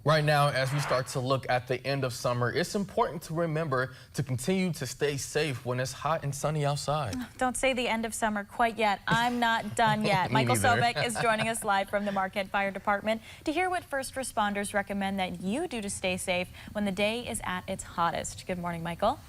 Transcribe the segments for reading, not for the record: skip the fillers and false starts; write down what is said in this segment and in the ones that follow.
Right now, as we start to look at the end of summer, it's important to remember to continue to stay safe when it's hot and sunny outside. Don't say the end of summer quite yet. I'm not done yet. Michael Sobek is joining us live from the Marquette Fire Department to hear what first responders recommend that you do to stay safe when the day is at its hottest. Good morning, Michael.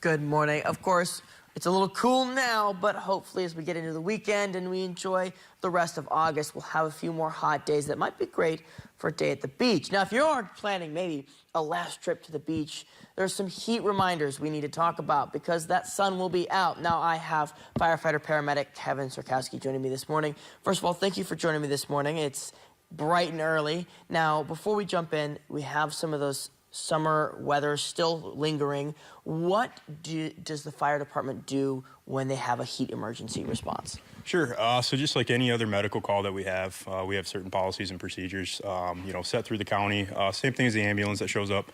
Good morning. Of course, it's a little cool now, but hopefully as we get into the weekend and we enjoy the rest of August, we'll have a few more hot days that might be great for a day at the beach. Now, if you're planning maybe a last trip to the beach, there's some heat reminders we need to talk about because that sun will be out. Now, I have firefighter paramedic Kevin Sarkowski joining me this morning. First of all, thank you for joining me this morning. It's bright and early. Now, before we jump in, we have some of those summer weather still lingering. What does the fire department do when they have a heat emergency response? Sure. So just like any other medical call that we have certain policies and procedures, set through the county. Same thing as the ambulance that shows up.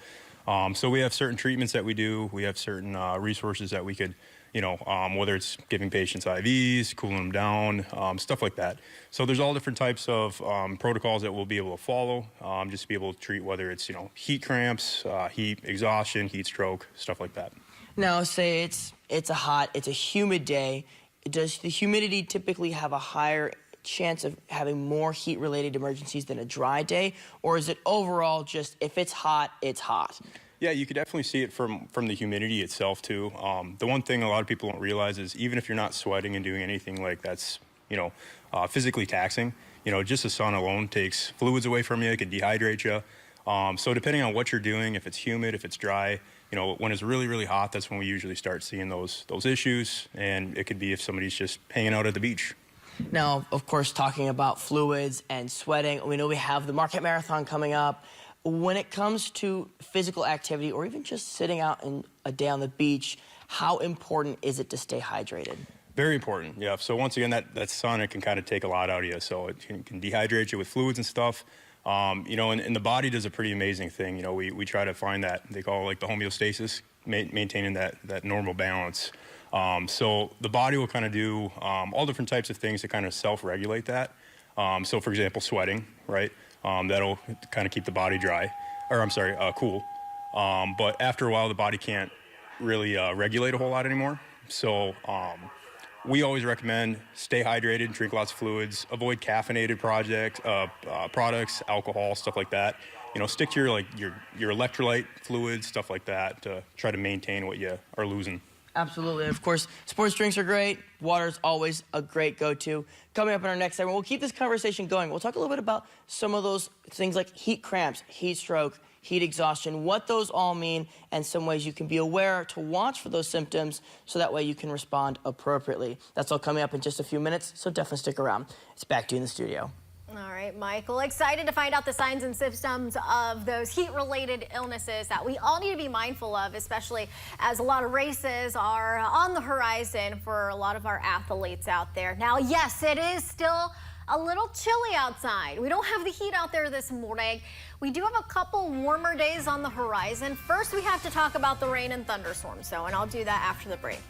So we have certain treatments that we do. We have certain resources that we could, whether it's giving patients IVs, cooling them down, stuff like that. So there's all different types of protocols that we'll be able to follow, just to be able to treat whether it's, heat cramps, heat exhaustion, heat stroke, stuff like that. Now, say it's a humid day. Does the humidity typically have a higher chance of having more heat-related emergencies than a dry day? Or is it overall just if it's hot, it's hot? Yeah, you could definitely see it from the humidity itself, too. The one thing a lot of people don't realize is even if you're not sweating and doing anything like that's, physically taxing, just the sun alone takes fluids away from you. It can dehydrate you. So depending on what you're doing, if it's humid, if it's dry, when it's really, really hot, that's when we usually start seeing those issues. And it could be if somebody's just hanging out at the beach. Now, of course, talking about fluids and sweating, we know we have the Marquette Marathon coming up. When it comes to physical activity or even just sitting out in a day on the beach, how important is it to stay hydrated? Very important, yeah. So once again, that sun, it can kind of take a lot out of you. So it can dehydrate you with fluids and stuff. And the body does a pretty amazing thing. We try to find that, they call it like the homeostasis, maintaining that normal balance. So the body will kind of do all different types of things to kind of self-regulate that. So for example, sweating, right? That'll kind of keep the body cool. But after a while, the body can't really regulate a whole lot anymore. So we always recommend stay hydrated, drink lots of fluids, avoid caffeinated products, alcohol, stuff like that. Stick to your electrolyte fluids, stuff like that, to try to maintain what you are losing. Absolutely. Of course, sports drinks are great. Water is always a great go-to. Coming up in our next segment, we'll keep this conversation going. We'll talk a little bit about some of those things like heat cramps, heat stroke, heat exhaustion, what those all mean, and some ways you can be aware to watch for those symptoms so that way you can respond appropriately. That's all coming up in just a few minutes, so definitely stick around. It's back to you in the studio. All right, Michael, excited to find out the signs and symptoms of those heat-related illnesses that we all need to be mindful of, especially as a lot of races are on the horizon for a lot of our athletes out there. Now, yes, it is still a little chilly outside. We don't have the heat out there this morning. We do have a couple warmer days on the horizon. First, we have to talk about the rain and thunderstorms, though, and I'll do that after the break.